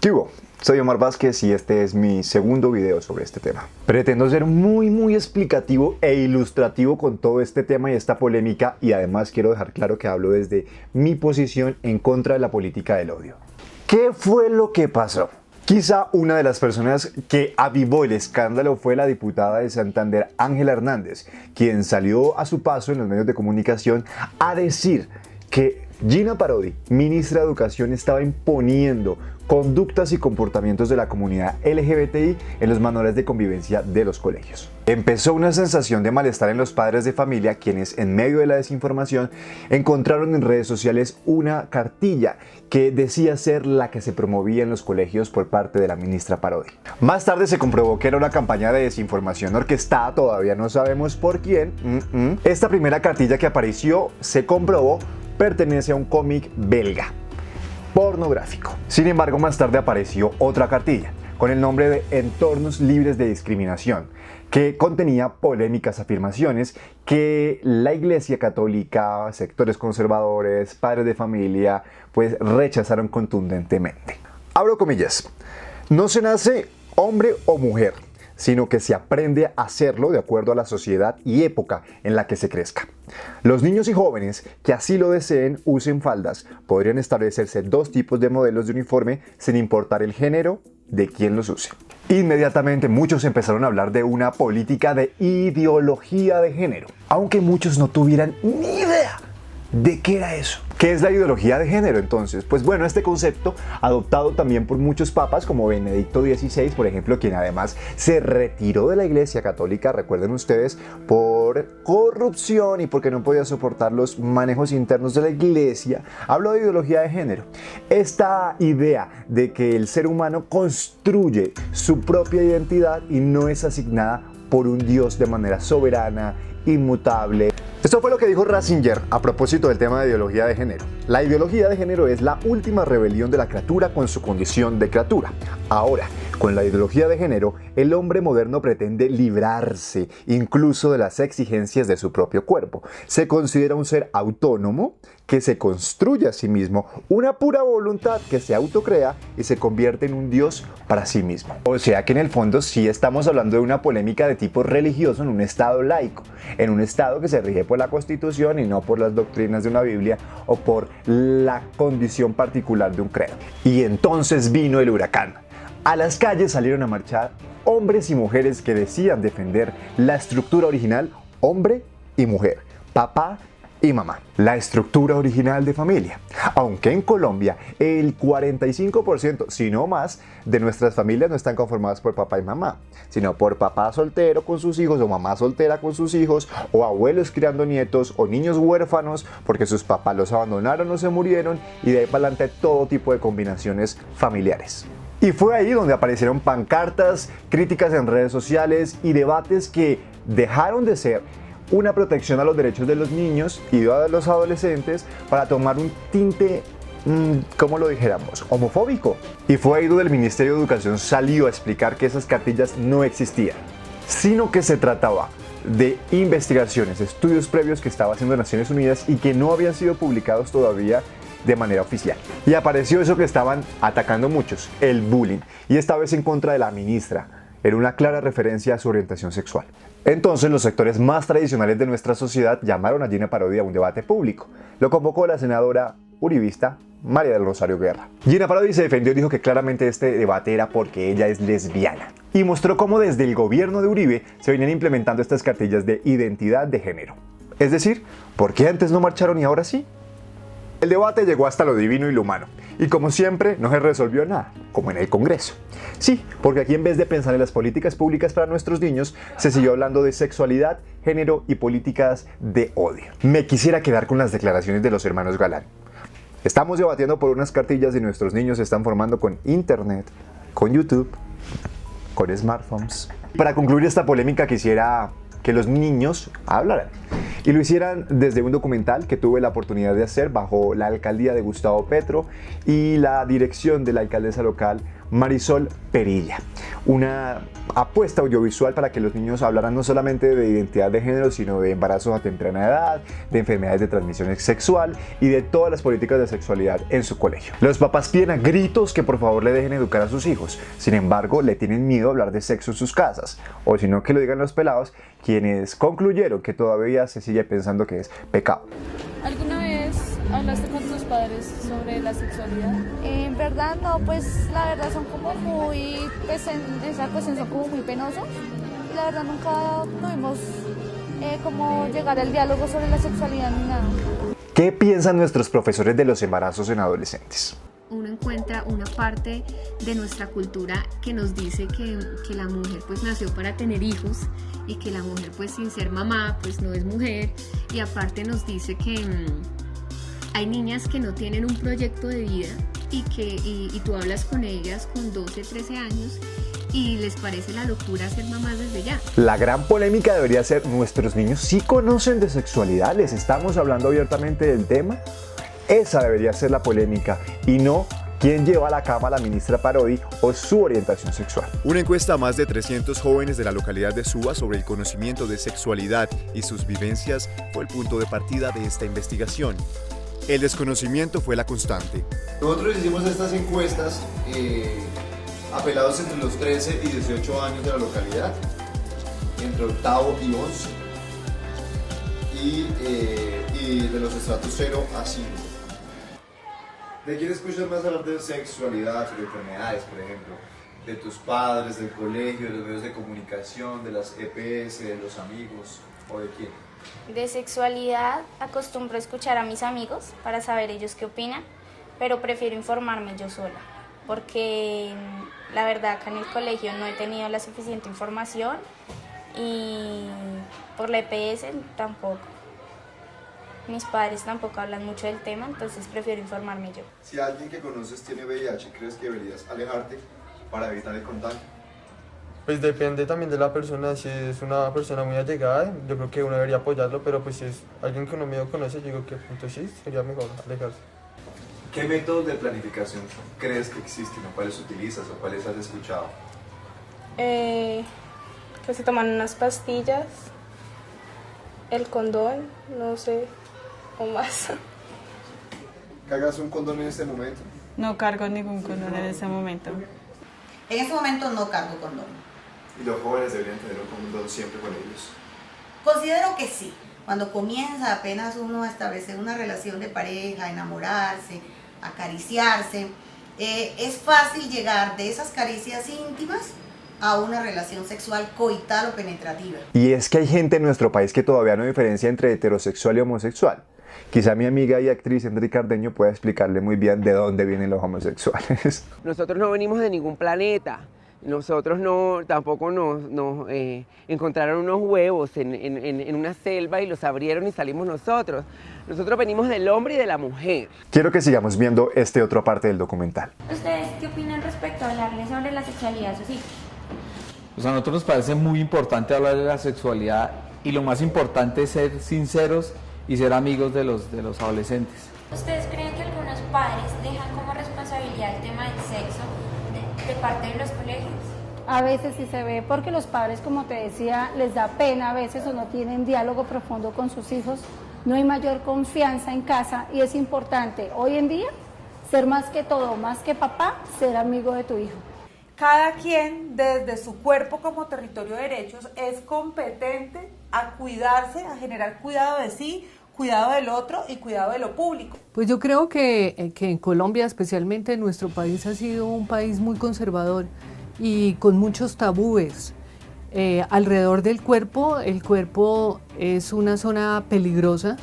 ¿Qué hubo? Soy Omar Vázquez y este es mi segundo video sobre este tema. Pretendo ser muy explicativo e ilustrativo con todo este tema y esta polémica, y además quiero dejar claro que hablo desde mi posición en contra de la política del odio. ¿Qué fue lo que pasó? Quizá una de las personas que avivó el escándalo fue la diputada de Santander, Ángela Hernández, quien salió a su paso en los medios de comunicación a decir que Gina Parodi, ministra de Educación, estaba imponiendo conductas y comportamientos de la comunidad LGBTI en los manuales de convivencia de los colegios. Empezó una sensación de malestar en los padres de familia, quienes en medio de la desinformación encontraron en redes sociales una cartilla que decía ser la que se promovía en los colegios por parte de la ministra Parodi. Más tarde se comprobó que era una campaña de desinformación orquestada, todavía no sabemos por quién. Esta primera cartilla que apareció, se comprobó, pertenece a un cómic belga pornográfico. Sin embargo, más tarde apareció otra cartilla con el nombre de Entornos Libres de Discriminación, que contenía polémicas afirmaciones que la Iglesia Católica, sectores conservadores, padres de familia, pues rechazaron contundentemente. Abro comillas: no se nace hombre o mujer, sino que se aprende a hacerlo de acuerdo a la sociedad y época en la que se crezca. Los niños y jóvenes que así lo deseen usen faldas. Podrían establecerse dos tipos de modelos de uniforme sin importar el género de quien los use. Inmediatamente muchos empezaron a hablar de una política de ideología de género, aunque muchos no tuvieran ni idea de qué era eso. ¿Qué es la ideología de género entonces? Pues bueno, este concepto, adoptado también por muchos papas como Benedicto XVI, por ejemplo, quien además se retiró de la Iglesia Católica, recuerden ustedes, por corrupción y porque no podía soportar los manejos internos de la Iglesia, habló de ideología de género. Esta idea de que el ser humano construye su propia identidad y no es asignada por un Dios de manera soberana, inmutable. Esto fue lo que dijo Ratzinger a propósito del tema de ideología de género. La ideología de género es la última rebelión de la criatura con su condición de criatura. Ahora, con la ideología de género, el hombre moderno pretende librarse incluso de las exigencias de su propio cuerpo. Se considera un ser autónomo que se construye a sí mismo, una pura voluntad que se autocrea y se convierte en un Dios para sí mismo. O sea que en el fondo sí estamos hablando de una polémica de tipo religioso en un estado laico, en un estado que se rige por la Constitución y no por las doctrinas de una Biblia o por la condición particular de un credo. Y entonces vino el huracán. A las calles salieron a marchar hombres y mujeres que decían defender la estructura original, hombre y mujer, papá y mamá, la estructura original de familia. Aunque en Colombia el 45%, si no más, de nuestras familias no están conformadas por papá y mamá, sino por papá soltero con sus hijos o mamá soltera con sus hijos, o abuelos criando nietos o niños huérfanos porque sus papás los abandonaron o se murieron, y de ahí para adelante todo tipo de combinaciones familiares. Y fue ahí donde aparecieron pancartas, críticas en redes sociales y debates que dejaron de ser una protección a los derechos de los niños y de los adolescentes para tomar un tinte, ¿cómo lo dijéramos?, homofóbico. Y fue ahí donde el Ministerio de Educación salió a explicar que esas cartillas no existían, sino que se trataba de investigaciones, estudios previos que estaba haciendo Naciones Unidas y que no habían sido publicados todavía de manera oficial. Y apareció eso que estaban atacando muchos, el bullying, y esta vez en contra de la ministra. Era una clara referencia a su orientación sexual. Entonces los sectores más tradicionales de nuestra sociedad llamaron a Gina Parodi a un debate público. Lo convocó la senadora uribista María del Rosario Guerra. Gina Parodi se defendió y dijo que claramente este debate era porque ella es lesbiana. Y mostró cómo desde el gobierno de Uribe se venían implementando estas cartillas de identidad de género. Es decir, ¿por qué antes no marcharon y ahora sí? El debate llegó hasta lo divino y lo humano, y como siempre no se resolvió nada, como en el Congreso. Sí, porque aquí en vez de pensar en las políticas públicas para nuestros niños, se siguió hablando de sexualidad, género y políticas de odio. Me quisiera quedar con las declaraciones de los hermanos Galán. Estamos debatiendo por unas cartillas y nuestros niños se están formando con internet, con YouTube, con smartphones. Para concluir esta polémica quisiera que los niños hablaran. Y lo hicieran desde un documental que tuve la oportunidad de hacer bajo la alcaldía de Gustavo Petro y la dirección de la alcaldesa local Marisol Perilla, una apuesta audiovisual para que los niños hablaran no solamente de identidad de género, sino de embarazos a temprana edad, de enfermedades de transmisión sexual y de todas las políticas de sexualidad en su colegio. Los papás piden a gritos que por favor le dejen educar a sus hijos, sin embargo le tienen miedo a hablar de sexo en sus casas, o si no que lo digan los pelados, quienes concluyeron que todavía se sigue pensando que es pecado. ¿Alguna vez hablaste con tus padres sobre la sexualidad? En verdad no, pues la verdad son como muy, pues en esa cuestión son como muy penosos y la verdad nunca tuvimos como llegar al diálogo sobre la sexualidad ni nada. ¿Qué piensan nuestros profesores de los embarazos en adolescentes? Uno encuentra una parte de nuestra cultura que nos dice que la mujer pues nació para tener hijos y que la mujer pues sin ser mamá pues no es mujer, y aparte nos dice que hay niñas que no tienen un proyecto de vida y tú hablas con ellas con 12, 13 años y les parece la locura ser mamás desde ya. La gran polémica debería ser: ¿nuestros niños sí conocen de sexualidad? ¿Les estamos hablando abiertamente del tema? Esa debería ser la polémica y no quién lleva a la cama a la ministra Parodi o su orientación sexual. Una encuesta a más de 300 jóvenes de la localidad de Suba sobre el conocimiento de sexualidad y sus vivencias fue el punto de partida de esta investigación. El desconocimiento fue la constante. Nosotros hicimos estas encuestas a pelados entre los 13 y 18 años de la localidad, entre octavo y 11, y de los estratos 0 a 5. ¿De quién escuchas más hablar de sexualidad, sobre enfermedades, por ejemplo? ¿De tus padres, del colegio, de los medios de comunicación, de las EPS, de los amigos, o de quién? De sexualidad acostumbro a escuchar a mis amigos para saber ellos qué opinan, pero prefiero informarme yo sola, porque la verdad acá en el colegio no he tenido la suficiente información y por la EPS tampoco. Mis padres tampoco hablan mucho del tema, entonces prefiero informarme yo. Si alguien que conoces tiene VIH, ¿crees que deberías alejarte para evitar el contagio? Pues depende también de la persona. Si es una persona muy allegada, yo creo que uno debería apoyarlo, pero pues si es alguien que uno medio conoce, yo digo que entonces sí, sería mejor alejarse. ¿Qué métodos de planificación crees que existen o cuáles utilizas o cuáles has escuchado? Que se toman unas pastillas, el condón, no sé, o más. ¿Cargas un condón en este momento? No cargo ningún condón en este momento. En este momento no cargo condón. ¿Y los jóvenes deberían tener un condón siempre con ellos? Considero que sí. Cuando comienza apenas uno a establecer una relación de pareja, enamorarse, acariciarse, es fácil llegar de esas caricias íntimas a una relación sexual coital o penetrativa. Y es que hay gente en nuestro país que todavía no diferencia entre heterosexual y homosexual. Quizá mi amiga y actriz Henry Cardeño pueda explicarle muy bien de dónde vienen los homosexuales. Nosotros no venimos de ningún planeta. Nosotros tampoco nos encontraron unos huevos en una selva y los abrieron y salimos nosotros. Nosotros venimos del hombre y de la mujer. Quiero que sigamos viendo otra parte del documental. ¿Ustedes qué opinan respecto a hablarles sobre la sexualidad a sus hijos? Pues a nosotros nos parece muy importante hablar de la sexualidad y lo más importante es ser sinceros y ser amigos de los adolescentes. ¿Ustedes creen que algunos padres dejan como responsabilidad el tema del sexo de parte de los colegios? A veces sí se ve porque los padres, como te decía, les da pena a veces o no tienen diálogo profundo con sus hijos, no hay mayor confianza en casa y es importante hoy en día ser más que todo, más que papá, ser amigo de tu hijo. Cada quien desde su cuerpo como territorio de derechos es competente a cuidarse, a generar cuidado de sí, cuidado del otro y cuidado de lo público. Pues yo creo que en Colombia, especialmente en nuestro país, ha sido un país muy conservador y con muchos tabúes. Alrededor del cuerpo, el cuerpo es una zona peligrosa,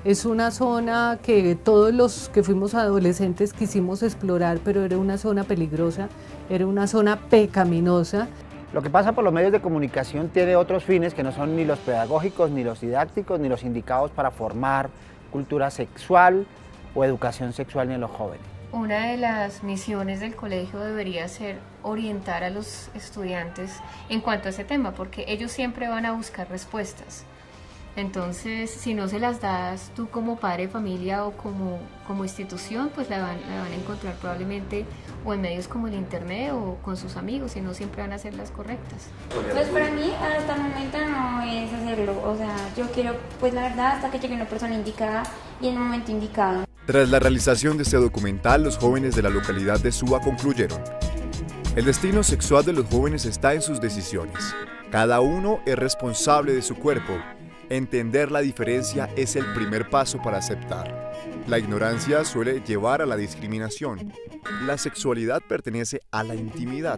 es una zona que todos los que fuimos adolescentes quisimos explorar, pero era una zona peligrosa, era una zona pecaminosa. Lo que pasa por los medios de comunicación tiene otros fines que no son ni los pedagógicos, ni los didácticos, ni los indicados para formar cultura sexual o educación sexual en los jóvenes. Una de las misiones del colegio debería ser orientar a los estudiantes en cuanto a ese tema, porque ellos siempre van a buscar respuestas. Entonces, si no se las das tú como padre de familia o como institución, pues la van a encontrar probablemente o en medios como el internet o con sus amigos, y no siempre van a ser las correctas. Pues para mí hasta el momento no es hacerlo, o sea, yo quiero, pues la verdad, hasta que llegue una persona indicada y en el momento indicado. Tras la realización de este documental, los jóvenes de la localidad de Suba concluyeron: el destino sexual de los jóvenes está en sus decisiones. Cada uno es responsable de su cuerpo. Entender la diferencia es el primer paso para aceptar. La ignorancia suele llevar a la discriminación. La sexualidad pertenece a la intimidad.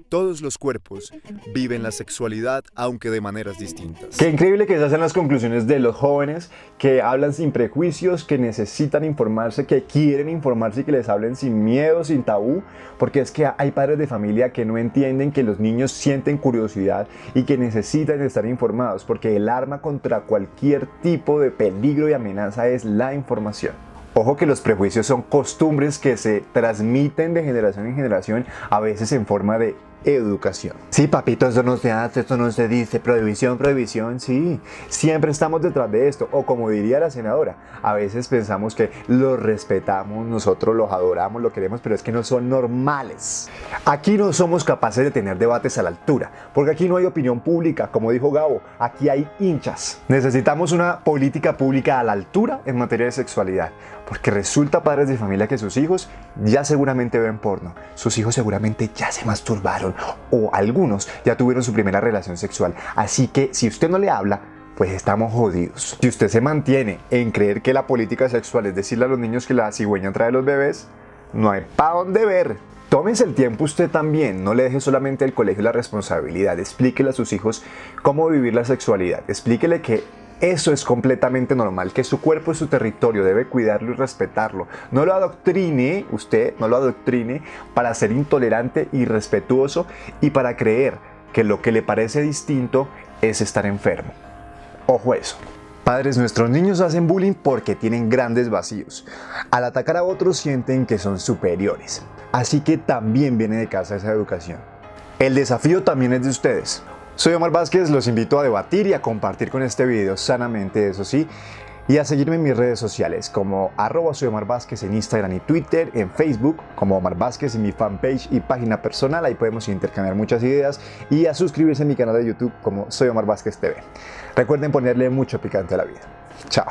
Todos los cuerpos viven la sexualidad, aunque de maneras distintas. Qué increíble que esas sean las conclusiones de los jóvenes que hablan sin prejuicios, que necesitan informarse, que quieren informarse y que les hablen sin miedo, sin tabú, porque es que hay padres de familia que no entienden que los niños sienten curiosidad y que necesitan estar informados, porque el arma contra cualquier tipo de peligro y amenaza es la información. Ojo que los prejuicios son costumbres que se transmiten de generación en generación, a veces en forma de educación. Sí, papito, eso no se hace, eso no se dice, prohibición, prohibición, sí. Siempre estamos detrás de esto, o como diría la senadora, a veces pensamos que los respetamos, nosotros los adoramos, lo queremos, pero es que no son normales. Aquí no somos capaces de tener debates a la altura, porque aquí no hay opinión pública, como dijo Gabo, aquí hay hinchas. Necesitamos una política pública a la altura en materia de sexualidad, porque resulta, padres de familia, que sus hijos ya seguramente ven porno, sus hijos seguramente ya se masturbaron, o algunos ya tuvieron su primera relación sexual. Así que si usted no le habla, pues estamos jodidos. Si usted se mantiene en creer que la política sexual es decirle a los niños que la cigüeña trae los bebés, no hay pa' dónde ver. Tómese el tiempo usted también, no le deje solamente al colegio la responsabilidad. Explíquele a sus hijos cómo vivir la sexualidad. Explíquele que eso es completamente normal, que su cuerpo es su territorio, debe cuidarlo y respetarlo. No lo adoctrine, usted no lo adoctrine para ser intolerante, irrespetuoso y para creer que lo que le parece distinto es estar enfermo. Ojo a eso. Padres, nuestros niños hacen bullying porque tienen grandes vacíos. Al atacar a otros sienten que son superiores. Así que también viene de casa esa educación. El desafío también es de ustedes. Soy Omar Vázquez, los invito a debatir y a compartir con este video sanamente, eso sí, y a seguirme en mis redes sociales como @soy Omar Vázquez en Instagram y Twitter, en Facebook como Omar Vázquez, en mi fanpage y página personal, ahí podemos intercambiar muchas ideas, y a suscribirse a mi canal de YouTube como Soy Omar Vázquez TV. Recuerden ponerle mucho picante a la vida. Chao.